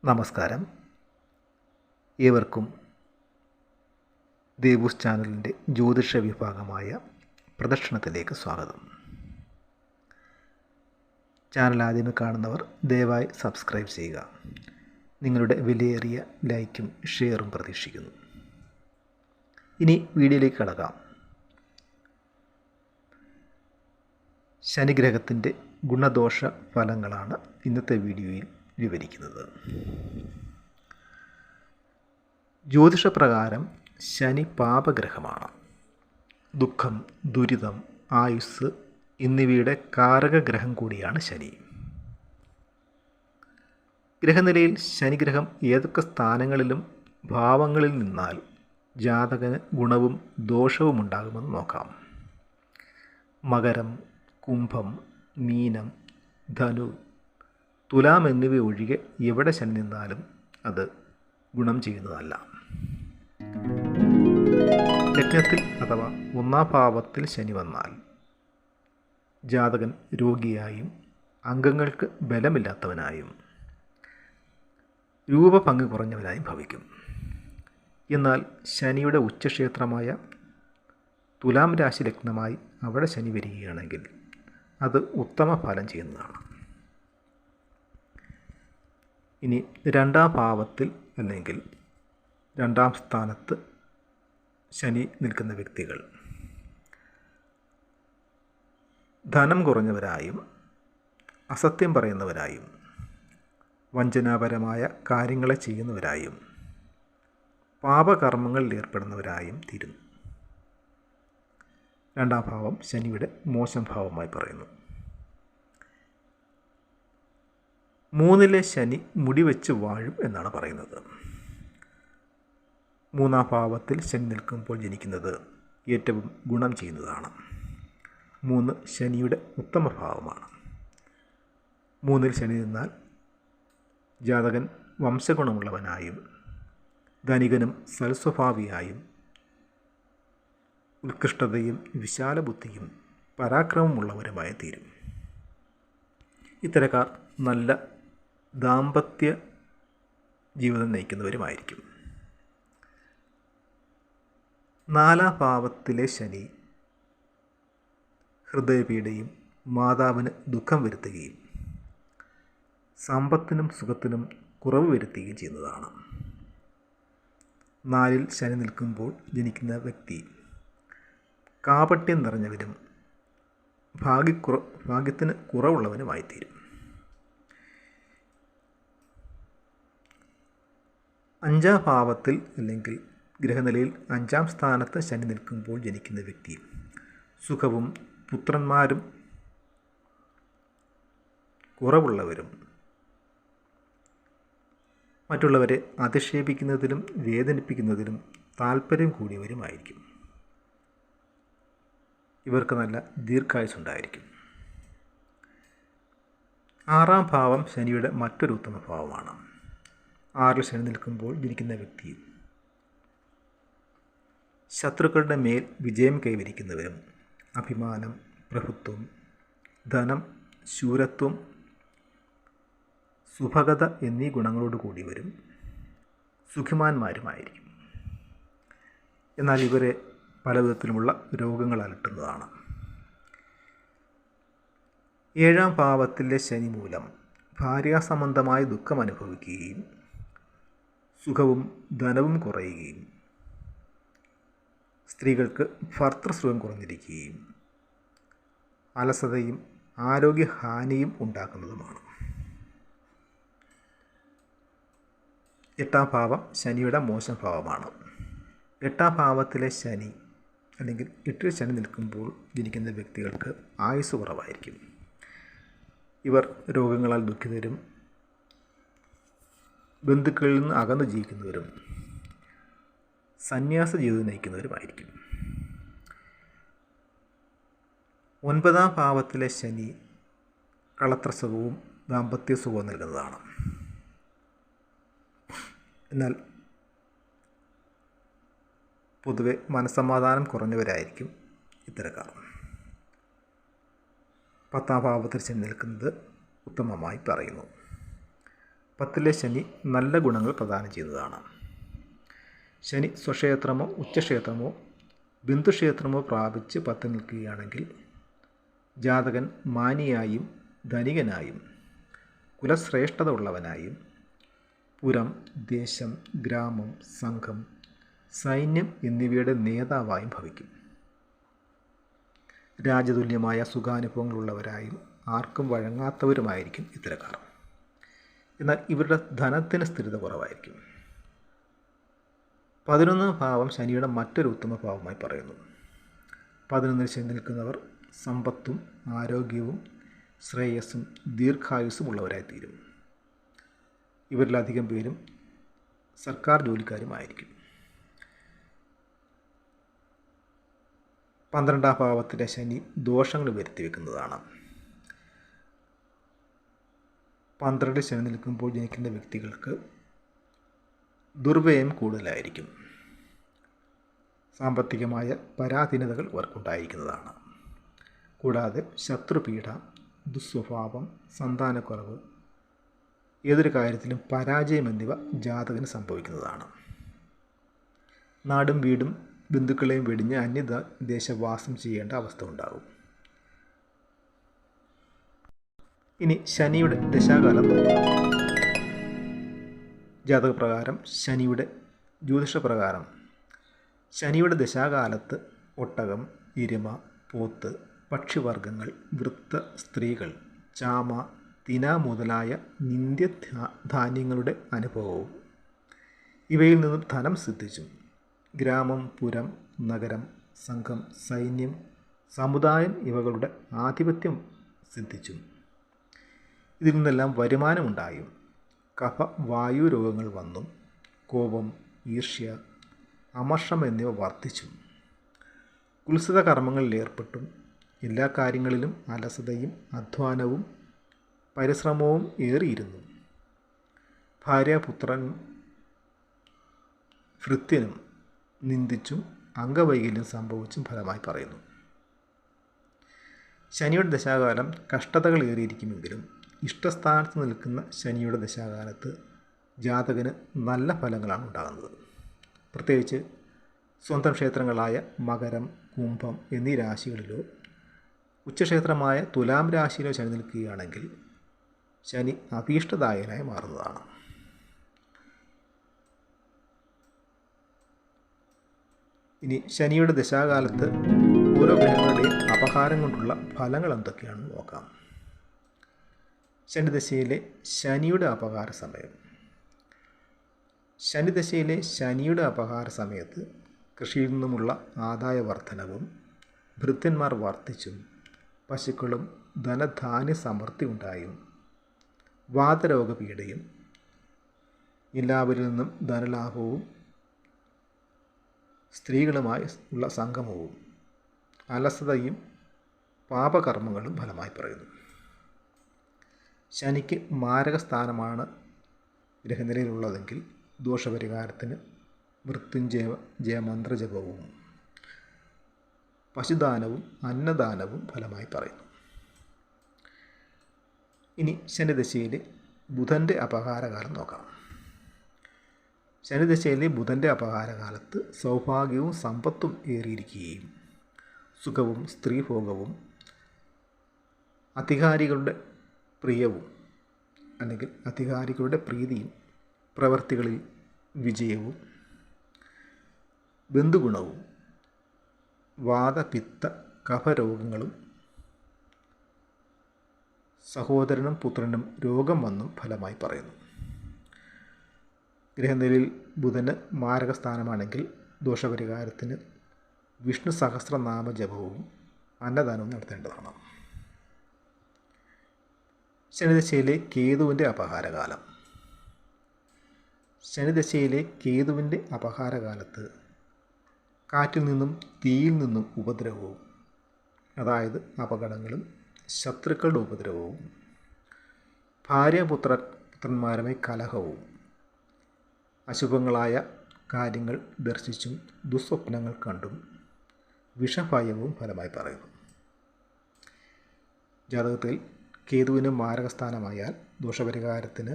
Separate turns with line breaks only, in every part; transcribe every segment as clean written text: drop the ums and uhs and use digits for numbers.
നമസ്കാരം. ഏവർക്കും ദേവൂസ് ചാനലിൻ്റെ ജ്യോതിഷ വിഭാഗമായ പ്രദക്ഷിണത്തിലേക്ക് സ്വാഗതം. ചാനൽ ആദ്യമേ കാണുന്നവർ ദയവായി സബ്സ്ക്രൈബ് ചെയ്യുക. നിങ്ങളുടെ വിലയേറിയ ലൈക്കും ഷെയറും പ്രതീക്ഷിക്കുന്നു. ഇനി വീഡിയോയിലേക്ക് കടക്കാം. ശനിഗ്രഹത്തിൻ്റെ ഗുണദോഷ ഫലങ്ങളാണ് ഇന്നത്തെ വീഡിയോയിൽ വിവരിക്കുന്നത്. ജ്യോതിഷപ്രകാരം ശനി പാപഗ്രഹമാണ്. ദുഃഖം, ദുരിതം, ആയുസ് എന്നിവയുടെ കാരകഗ്രഹം കൂടിയാണ് ശനി. ഗ്രഹനിലയിൽ ശനിഗ്രഹം ഏതൊക്കെ സ്ഥാനങ്ങളിലും ഭാവങ്ങളിൽ നിന്നാൽ ജാതകന് ഗുണവും ദോഷവും ഉണ്ടാകുമെന്ന് നോക്കാം. മകരം, കുംഭം, മീനം, ധനു, തുലാം എന്നിവ ഒഴികെ എവിടെ ശനി നിന്നാലും അത് ഗുണം ചെയ്യുന്നതല്ല. ലഗ്നത്തിൽ അഥവാ ഒന്നാം ഭാവത്തിൽ ശനി വന്നാൽ ജാതകൻ രോഗിയായും അംഗങ്ങൾക്ക് ബലമില്ലാത്തവനായും രൂപഭംഗി കുറഞ്ഞവനായും ഭവിക്കും. എന്നാൽ ശനിയുടെ ഉച്ചക്ഷേത്രമായ തുലാം രാശി ലഗ്നമായി അവിടെ ശനി വരികയാണെങ്കിൽ അത് ഉത്തമ ഫലം ചെയ്യുന്നതാണ്. ഇനി രണ്ടാം ഭാവത്തിൽ അല്ലെങ്കിൽ രണ്ടാം സ്ഥാനത്ത് ശനി നിൽക്കുന്ന വ്യക്തികൾ ധനം കുറഞ്ഞവരായും അസത്യം പറയുന്നവരായും വഞ്ചനാപരമായ കാര്യങ്ങളെ ചെയ്യുന്നവരായും പാപകർമ്മങ്ങളിൽ ഏർപ്പെടുന്നവരായും തീരുന്നു. രണ്ടാം ഭാവം ശനിയുടെ മോശം ഭാവമായി പറയുന്നു. മൂന്നിലെ ശനി മുടിവെച്ച് വാഴും എന്നാണ് പറയുന്നത്. മൂന്നാം ഭാവത്തിൽ ശനി നിൽക്കുമ്പോൾ ജനിക്കുന്നത് ഏറ്റവും ഗുണം ചെയ്യുന്നതാണ്. 3 ശനിയുടെ ഉത്തമ ഭാവമാണ്. 3-ൽ ശനി നിന്നാൽ ജാതകൻ വംശഗുണമുള്ളവനായും ധനികനും സൽസ്വഭാവിയായും ഉത്കൃഷ്ടതയും വിശാല ബുദ്ധിയും പരാക്രമമുള്ളവരുമായി തീരും. ഇത്തരക്കാർ നല്ല ദാമ്പത്യ ജീവിതം നയിക്കുന്നവരുമായിരിക്കും. 4-ാം ഭാവത്തിലെ ശനി ഹൃദയപീഡയും മാതാവിന് ദുഃഖം വരുത്തുകയും സമ്പത്തിനും സുഖത്തിനും കുറവ് വരുത്തുകയും ചെയ്യുന്നതാണ്. 4-ൽ ശനി നിൽക്കുമ്പോൾ ജനിക്കുന്ന വ്യക്തി കാപട്യം നിറഞ്ഞവരും ഭാഗ്യത്തിന് കുറവുള്ളവനുമായിത്തീരും. 5-ാം ഭാവത്തിൽ അല്ലെങ്കിൽ ഗ്രഹനിലയിൽ 5-ാം സ്ഥാനത്ത് ശനി നിൽക്കുമ്പോൾ ജനിക്കുന്ന വ്യക്തി സുഖവും പുത്രന്മാരും കുറവുള്ളവരും മറ്റുള്ളവരെ അധിക്ഷേപിക്കുന്നതിലും വേദനിപ്പിക്കുന്നതിലും താല്പര്യം കൂടിയവരുമായിരിക്കും. ഇവർക്ക് നല്ല ദീർഘായുസ്സുണ്ടായിരിക്കും. 6-ാം ഭാവം ശനിയുടെ മറ്റൊരു ഉത്തമ ഭാവമാണ്. 6-ൽ ശനി നിൽക്കുമ്പോൾ ജനിക്കുന്ന വ്യക്തി ശത്രുക്കളുടെ മേൽ വിജയം കൈവരിക്കുന്നവരും അഭിമാനം, പ്രഭുത്വം, ധനം, ശൂരത്വം, സുഭഗത എന്നീ ഗുണങ്ങളോട് കൂടിയവരും സുഖിമാന്മാരുമായിരിക്കും. എന്നാൽ ഇവരെ പലവിധത്തിലുമുള്ള രോഗങ്ങൾ അലട്ടുന്നതാണ്. 7-ാം ഭാവത്തിലെ ശനി മൂലം ഭാര്യാസംബന്ധമായ ദുഃഖം അനുഭവിക്കുകയും സുഖവും ധനവും കുറയുകയും സ്ത്രീകൾക്ക് ഭർത്തൃസുഖം കുറഞ്ഞിരിക്കുകയും അലസതയും ആരോഗ്യഹാനിയും ഉണ്ടാക്കുന്നതുമാണ്. 8-ാം ഭാവം ശനിയുടെ മോശം ഭാവമാണ്. 8-ാം ഭാവത്തിലെ ശനി അല്ലെങ്കിൽ 8-ൽ ശനി നിൽക്കുമ്പോൾ ജനിക്കുന്ന വ്യക്തികൾക്ക് ആയുസ് കുറവായിരിക്കും. ഇവർ രോഗങ്ങളാൽ ദുഃഖിതരും ബന്ധുക്കളിൽ നിന്ന് അകന്നു ജീവിക്കുന്നവരും സന്യാസ ജീവിതം നയിക്കുന്നവരുമായിരിക്കും. 9-ാം ഭാവത്തിലെ ശനി കളത്രസുഖവും ദാമ്പത്യ സുഖവും നൽകുന്നതാണ്. എന്നാൽ പൊതുവെ മനസ്സമാധാനം കുറഞ്ഞവരായിരിക്കും ഇത്തരക്കാർ. 10-ാം ഭാവത്തിൽ ശനി നിൽക്കുന്നത് ഉത്തമമായി പറയുന്നു. 10ലെ ശനി നല്ല ഗുണങ്ങൾ പ്രദാനം ചെയ്യുന്നതാണ്. ശനി സ്വക്ഷേത്രമോ ഉച്ചക്ഷേത്രമോ ബിന്ദുക്ഷേത്രമോ പ്രാപിച്ച് 10 നിൽക്കുകയാണെങ്കിൽ ജാതകൻ മാനിയായും ധനികനായും കുലശ്രേഷ്ഠത ഉള്ളവനായും പുരം, ദേശം, ഗ്രാമം, സംഘം, സൈന്യം എന്നിവയുടെ നേതാവായും ഭവിക്കും. രാജതുല്യമായ സുഖാനുഭവങ്ങളുള്ളവരായും ആർക്കും വഴങ്ങാത്തവരുമായിരിക്കും ഇത്തരക്കാർ. എന്നാൽ ഇവരുടെ ധനത്തിന് സ്ഥിരത കുറവായിരിക്കും. 11ാം ഭാവം ശനിയുടെ മറ്റൊരു ഉത്തമ ഭാവമായി പറയുന്നു. 11ൽ ശനി നിൽക്കുന്നവർ സമ്പത്തും ആരോഗ്യവും ശ്രേയസ്സും ദീർഘായുസ്സും ഉള്ളവരായിത്തീരും. ഇവരിലധികം പേരും സർക്കാർ ജോലിക്കാരുമായിരിക്കും. 12ാം ഭാവത്തിലെ ശനി ദോഷങ്ങൾ വരുത്തി വയ്ക്കുന്നതാണ്. 12ൽ ശനി നിൽക്കുമ്പോൾ ജനിക്കുന്ന വ്യക്തികൾക്ക് ദുർവ്യയം കൂടുതലായിരിക്കും. സാമ്പത്തികമായ പരാധീനതകൾ ഇവർക്കുണ്ടായിരിക്കുന്നതാണ്. കൂടാതെ ശത്രുപീഡ, ദുസ്വഭാവം, സന്താനക്കുറവ്, ഏതൊരു കാര്യത്തിലും പരാജയം എന്നിവ ജാതകന് സംഭവിക്കുന്നതാണ്. നാടും വീടും ബന്ധുക്കളെയും വെടിഞ്ഞ് അന്യദേശവാസം ചെയ്യേണ്ട അവസ്ഥ ഉണ്ടാകും. ഇനി ശനിയുടെ ദശാകാലം നോക്കാം. ജാതകപ്രകാരം ജ്യോതിഷപ്രകാരം ശനിയുടെ ദശാകാലത്ത് ഒട്ടകം, എരുമ, പോത്ത്, പക്ഷിവർഗങ്ങൾ, വൃത്ത സ്ത്രീകൾ, ചാമ, തിന മുതലായ നിന്ദ്യധാന്യങ്ങളുടെ അനുഭവവും ഇവയിൽ നിന്നും ധനം സിദ്ധിച്ചും ഗ്രാമം, പുരം, നഗരം, സംഘം, സൈന്യം, സമുദായം ഇവകളുടെ ആധിപത്യം സിദ്ധിച്ചും ഇതിൽ നിന്നെല്ലാം വരുമാനമുണ്ടായും കഫ വായു രോഗങ്ങൾ വന്നും കോപം, ഈർഷ്യ, അമർഷം എന്നിവ വർദ്ധിച്ചും കുത്സിത കർമ്മങ്ങളിൽ ഏർപ്പെട്ടും എല്ലാ കാര്യങ്ങളിലും അലസതയും അധ്വാനവും പരിശ്രമവും ഏറിയിരുന്നു ഭാര്യാപുത്രൻ ഭൃത്യനും നിന്ദിച്ചും അംഗവൈകല്യം സംഭവിച്ചും ഫലമായി പറയുന്നു. ശനിയുടെ ദശാകാലം കഷ്ടതകൾ ഏറിയിരിക്കുമെങ്കിലും ഇഷ്ടസ്ഥാനത്ത് നിൽക്കുന്ന ശനിയുടെ ദശാകാലത്ത് ജാതകന് നല്ല ഫലങ്ങളാണ് ഉണ്ടാകുന്നത്. പ്രത്യേകിച്ച് സ്വന്തം ക്ഷേത്രങ്ങളായ മകരം, കുംഭം എന്നീ രാശികളിലോ ഉച്ചക്ഷേത്രമായ തുലാം രാശിയിലോ ശനി നിൽക്കുകയാണെങ്കിൽ ശനി അഭീഷ്ടദായകനായി മാറുന്നതാണ്. ഇനി ശനിയുടെ ദശാകാലത്ത് ഓരോ ഗ്രഹങ്ങളുടെയും അപഹാരം കൊണ്ടുള്ള ഫലങ്ങൾ എന്തൊക്കെയാണെന്ന് നോക്കാം. ശനിദശയിലെ ശനിയുടെ അപഹാര സമയം. ശനിദശയിലെ ശനിയുടെ അപഹാര സമയത്ത് കൃഷിയിൽ നിന്നുമുള്ള ആദായ വർധനവും ഭൃത്യന്മാർ വർദ്ധിച്ചും പശുക്കളും ധനധാന്യ സമൃദ്ധി ഉണ്ടായും വാതരോഗപീഠയും എല്ലാവരിൽ നിന്നും ധനലാഭവും സ്ത്രീകളുമായി ഉള്ള സംഗമവും അലസതയും പാപകർമ്മങ്ങളും ഫലമായി പറയുന്നു. ശനിക്ക് മാരകസ്ഥാനമാണ് ഗ്രഹനിലയിലുള്ളതെങ്കിൽ ദോഷപരിഹാരത്തിന് മൃത്യുഞ്ജയ മന്ത്രജപവും പശുദാനവും അന്നദാനവും ഫലമായി പറയുന്നു. ഇനി ശനിദശയിലെ ബുധൻ്റെ അപഹാരകാലം നോക്കാം. ശനിദശയിലെ ബുധൻ്റെ അപഹാരകാലത്ത് സൗഭാഗ്യവും സമ്പത്തും ഏറിയിരിക്കുകയും സുഖവും സ്ത്രീഭോഗവും അധികാരികളുടെ പ്രിയവും അല്ലെങ്കിൽ അധികാരികളുടെ പ്രീതിയും പ്രവൃത്തികളിൽ വിജയവും ബന്ധുഗുണവും വാതപിത്ത കഫരോഗങ്ങളും സഹോദരനും പുത്രനും രോഗം വന്നും ഫലമായി പറയുന്നു. ഗ്രഹനിലയിൽ ബുധന് മാരകസ്ഥാനമാണെങ്കിൽ ദോഷപരിഹാരത്തിന് വിഷ്ണു സഹസ്രനാമ ജപവും അന്നദാനവും നടത്തേണ്ടതാണ്. ശനിദശയിലെ കേതുവിൻ്റെ അപഹാരകാലം. ശനിദശയിലെ കേതുവിൻ്റെ അപഹാരകാലത്ത് കാറ്റിൽ നിന്നും തീയിൽ നിന്നും ഉപദ്രവവും, അതായത് അപകടങ്ങളും ശത്രുക്കളുടെ ഉപദ്രവവും പുത്രന്മാരുമായി കലഹവും അശുഭങ്ങളായ കാര്യങ്ങൾ ദർശിച്ചും ദുസ്വപ്നങ്ങൾ കണ്ടും വിഷഭയവും ഫലമായി പറയുന്നു. ജാതകത്തിൽ കേതുവിന് മാരകസ്ഥാനമായാൽ ദോഷപരിഹാരത്തിന്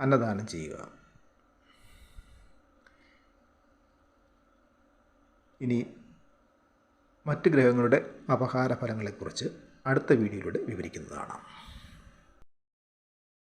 അന്നദാനം ചെയ്യുക. ഇനി മറ്റ് ഗ്രഹങ്ങളുടെ അപഹാര ഫലങ്ങളെക്കുറിച്ച് അടുത്ത വീഡിയോയിലൂടെ വിവരിക്കുന്നതാണ്.